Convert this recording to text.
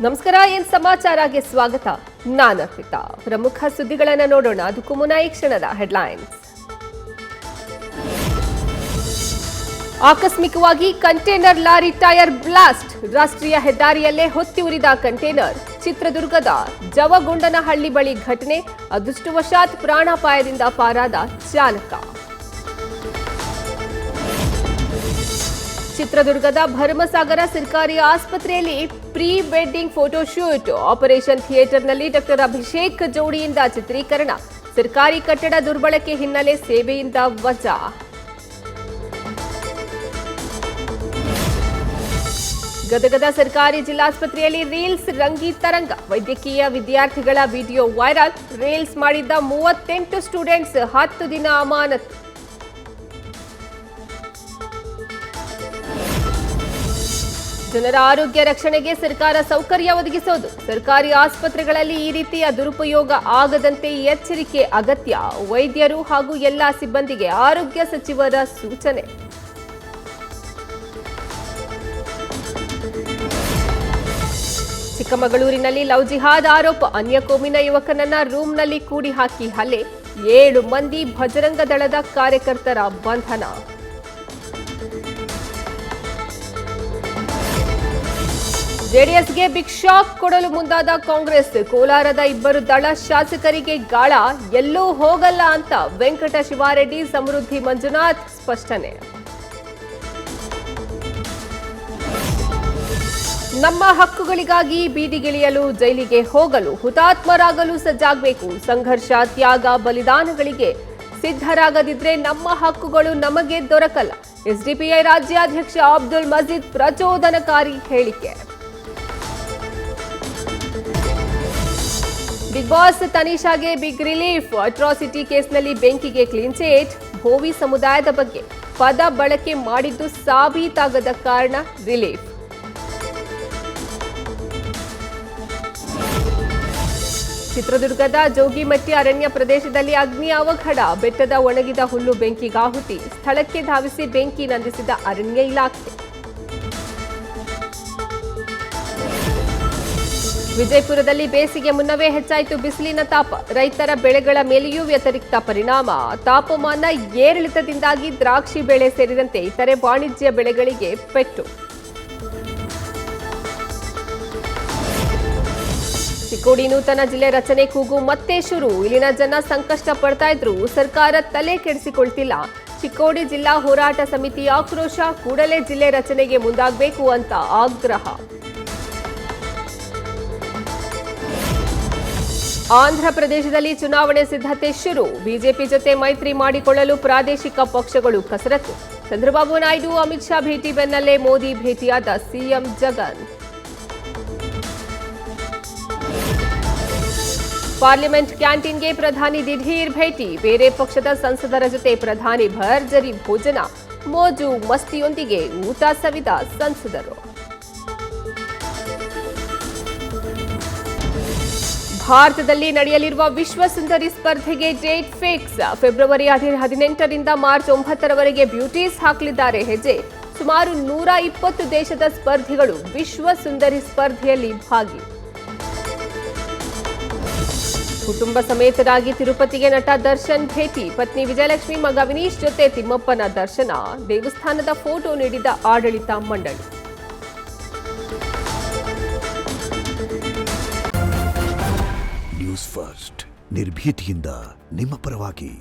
ನಮಸ್ಕಾರ, ಏನ್ ಸಮಾಚಾರಕ್ಕೆ ಸ್ವಾಗತ. ನಾನು ಅರ್ಪಿತಾ. ಪ್ರಮುಖ ಸುದ್ದಿಗಳನ್ನು ನೋಡೋಣ. ಅದಕ್ಕೂ ಮುನ್ನ ಈ ಕ್ಷಣದ ಹೆಡ್ಲೈನ್ಸ್. ಆಕಸ್ಮಿಕವಾಗಿ ಕಂಟೈನರ್ ಲಾರಿ ಟೈರ್ ಬ್ಲಾಸ್ಟ್. ರಾಷ್ಟ್ರೀಯ ಹೆದ್ದಾರಿಯಲ್ಲೇ ಹೊತ್ತಿ ಉರಿದ ಕಂಟೈನರ್. ಚಿತ್ರದುರ್ಗದ ಜವಗೊಂಡನಹಳ್ಳಿ ಬಳಿ ಘಟನೆ. ಅದೃಷ್ಟವಶಾತ್ ಪ್ರಾಣಾಪಾಯದಿಂದ ಪಾರಾದ ಚಾಲಕ. ಚಿತ್ರದುರ್ಗದ ಭರಮಸಾಗರ ಸರ್ಕಾರಿ ಆಸ್ಪತ್ರೆಯಲ್ಲಿ ಪ್ರೀ ವೆಡ್ಡಿಂಗ್ ಫೋಟೋಶೂಟ್. ಆಪರೇಷನ್ ಥಿಯೇಟರ್ನಲ್ಲಿ ಡಾಕ್ಟರ್ ಅಭಿಷೇಕ್ ಜೋಡಿಯಿಂದ ಚಿತ್ರೀಕರಣ. ಸರ್ಕಾರಿ ಕಟ್ಟಡ ದುರ್ಬಳಕೆ ಹಿನ್ನೆಲೆ ಸೇವೆಯಿಂದ ವಜಾ. ಗದಗದ ಸರ್ಕಾರಿ ಜಿಲ್ಲಾಸ್ಪತ್ರೆಯಲ್ಲಿ ರೀಲ್ಸ್ ರಂಗಿತರಂಗ. ವೈದ್ಯಕೀಯ ವಿದ್ಯಾರ್ಥಿಗಳ ವಿಡಿಯೋ ವೈರಲ್. ರೀಲ್ಸ್ ಮಾಡಿದ್ದ 38 ಸ್ಟೂಡೆಂಟ್ಸ್ 10 ದಿನ ಅಮಾನತು. ಜನರ ಆರೋಗ್ಯ ರಕ್ಷಣೆಗೆ ಸರ್ಕಾರ ಸೌಕರ್ಯ ಒದಗಿಸೋದು. ಸರ್ಕಾರಿ ಆಸ್ಪತ್ರೆಗಳಲ್ಲಿ ಈ ರೀತಿಯ ದುರುಪಯೋಗ ಆಗದಂತೆ ಎಚ್ಚರಿಕೆ ಅಗತ್ಯ. ವೈದ್ಯರು ಹಾಗೂ ಎಲ್ಲಾ ಸಿಬ್ಬಂದಿಗೆ ಆರೋಗ್ಯ ಸಚಿವರ ಸೂಚನೆ. ಚಿಕ್ಕಮಗಳೂರಿನಲ್ಲಿ ಲವ್ ಜಿಹಾದ್ ಆರೋಪ. ಅನ್ಯ ಕೋಮಿನ ಯುವಕನನ್ನ ರೂಮ್ನಲ್ಲಿ ಕೂಡಿ ಹಾಕಿ ಹಲ್ಲೆ. 7 ಮಂದಿ ಭಜರಂಗ ದಳದ ಕಾರ್ಯಕರ್ತರ ಬಂಧನ. ಜೆಡಿಎಸ್ಗೆ ಬಿಗ್ ಶಾಕ್ ಕೊಡಲು ಮುಂದಾದ ಕಾಂಗ್ರೆಸ್. ಕೋಲಾರದ 2 ದಳ ಶಾಸಕರಿಗೆ ಗಾಳ. ಎಲ್ಲೂ ಹೋಗಲ್ಲ ಅಂತ ವೆಂಕಟ ಶಿವಾರೆಡ್ಡಿ, ಸಮೃದ್ಧಿ ಮಂಜುನಾಥ್ ಸ್ಪಷ್ಟನೆ. ನಮ್ಮ ಹಕ್ಕುಗಳಿಗಾಗಿ ಬೀದಿಗಿಳಿಯಲು, ಜೈಲಿಗೆ ಹೋಗಲು, ಹುತಾತ್ಮರಾಗಲು ಸಜ್ಜಾಗಬೇಕು. ಸಂಘರ್ಷ, ತ್ಯಾಗ, ಬಲಿದಾನಗಳಿಗೆ ಸಿದ್ಧರಾಗದಿದ್ರೆ ನಮ್ಮ ಹಕ್ಕುಗಳು ನಮಗೆ ದೊರಕಲ್ಲ. ಎಸ್ಡಿಪಿಐ ರಾಜ್ಯಾಧ್ಯಕ್ಷ ಅಬ್ದುಲ್ ಮಜೀದ್ ಪ್ರಚೋದನಕಾರಿ ಹೇಳಿಕೆ. ಬಿಗ್ ಬಾಸ್ ತನಿಷಾಗೆ ಬಿಗ್ ರಿಲೀಫ್. ಅಟ್ರಾಸಿಟಿ ಕೇಸ್ನಲ್ಲಿ ಬೆಂಕಿಗೆ ಕ್ಲೀನ್ ಚಿಟ್. ಭೋವಿ ಸಮುದಾಯದ ಬಗ್ಗೆ ಪದ ಬಳಕೆ ಮಾಡಿದ್ದು ಸಾಬೀತಾಗದ ಕಾರಣ ರಿಲೀಫ್. ಚಿತ್ರದುರ್ಗದ ಜೋಗಿಮಟ್ಟಿ ಅರಣ್ಯ ಪ್ರದೇಶದಲ್ಲಿ ಅಗ್ನಿ ಅವಘಡ. ಬೆಟ್ಟದ ಒಣಗಿದ ಹುಲ್ಲು ಬೆಂಕಿಗಾಹುತಿ. ಸ್ಥಳಕ್ಕೆ ಧಾವಿಸಿ ಬೆಂಕಿ ನಂದಿಸಿದ ಅರಣ್ಯ ಇಲಾಖೆ. ವಿಜಯಪುರದಲ್ಲಿ ಬೇಸಿಗೆ ಮುನ್ನವೇ ಹೆಚ್ಚಾಯಿತು ಬಿಸಿಲಿನ ತಾಪ. ರೈತರ ಬೆಳೆಗಳ ಮೇಲೆಯೂ ವ್ಯತಿರಿಕ್ತ ಪರಿಣಾಮ. ತಾಪಮಾನ ಏರಿಳಿತದಿಂದಾಗಿ ದ್ರಾಕ್ಷಿ ಬೆಳೆ ಸೇರಿದಂತೆ ಇತರೆ ವಾಣಿಜ್ಯ ಬೆಳೆಗಳಿಗೆ ಪೆಟ್ಟು. ಚಿಕ್ಕೋಡಿ ನೂತನ ಜಿಲ್ಲೆ ರಚನೆ ಕೂಗು ಮತ್ತೆ ಶುರು. ಇಲ್ಲಿನ ಜನ ಸಂಕಷ್ಟ ಪಡ್ತಾ ಇದ್ರು, ಸರ್ಕಾರ ತಲೆ ಕೆಡಿಸಿಕೊಳ್ತಿಲ್ಲ. ಚಿಕ್ಕೋಡಿ ಜಿಲ್ಲಾ ಹೋರಾಟ ಸಮಿತಿ ಆಕ್ರೋಶ. ಕೂಡಲೇ ಜಿಲ್ಲೆ ರಚನೆಗೆ ಮುಂದಾಗಬೇಕು ಅಂತ ಆಗ್ರಹ. ಆಂಧ್ರ ಪ್ರದೇಶದಲ್ಲಿ ಚುನಾವಣೆ ಸಿದ್ಧತೆ ಶುರು. ಬಿಜೆಪಿ ಜೊತೆ ಮೈತ್ರಿ ಮಾಡಿಕೊಳ್ಳಲು ಪ್ರಾದೇಶಿಕ ಪಕ್ಷಗಳು ಕಸರತ್ತು. ಚಂದ್ರಬಾಬು ನಾಯ್ಡು, ಅಮಿತ್ ಶಾ ಭೇಟಿ ಬೆನ್ನಲ್ಲೇ ಮೋದಿ ಭೇಟಿಯಾದ ಸಿಎಂ ಜಗನ್. ಪಾರ್ಲಿಮೆಂಟ್ ಕ್ಯಾಂಟೀನ್ಗೆ ಪ್ರಧಾನಿ ದಿಢೀರ್ ಭೇಟಿ. ಬೇರೆ ಪಕ್ಷದ ಸಂಸದರ ಜೊತೆ ಪ್ರಧಾನಿ ಭರ್ಜರಿ ಭೋಜನ. ಮೋಜು ಮಸ್ತಿಯೊಂದಿಗೆ ಊಟ ಸವಿದ ಸಂಸದರು. ಭಾರತದಲ್ಲಿ ನಡೆಯಲಿರುವ ವಿಶ್ವ ಸುಂದರಿ ಸ್ಪರ್ಧೆಗೆ ಡೇಟ್ ಫಿಕ್ಸ್. ಫೆಬ್ರವರಿ 18ರಿಂದ ಮಾರ್ಚ್ 9ರವರೆಗೆ ಬ್ಯೂಟೀಸ್ ಹಾಕಲಿದ್ದಾರೆ ಹೆಜ್ಜೆ. ಸುಮಾರು 120 ದೇಶದ ಸ್ಪರ್ಧಿಗಳು ವಿಶ್ವ ಸುಂದರಿ ಸ್ಪರ್ಧೆಯಲ್ಲಿ ಭಾಗಿ. ಕುಟುಂಬ ಸಮೇತರಾಗಿ ತಿರುಪತಿಗೆ ನಟ ದರ್ಶನ್ ಭೇಟಿ. ಪತ್ನಿ ವಿಜಯಲಕ್ಷ್ಮಿ, ಮಗ ವಿನೀಶ್ ಜೊತೆ ತಿಮ್ಮಪ್ಪನ ದರ್ಶನ. ದೇವಸ್ಥಾನದ ಫೋಟೋ ನೀಡಿದ ಆಡಳಿತ ಮಂಡಳಿ. ನ್ಯೂಸ್ ಫಸ್ಟ್, ನಿರ್ಭೀತಿಯಿಂದ ನಿಮ್ಮ ಪರವಾಗಿ.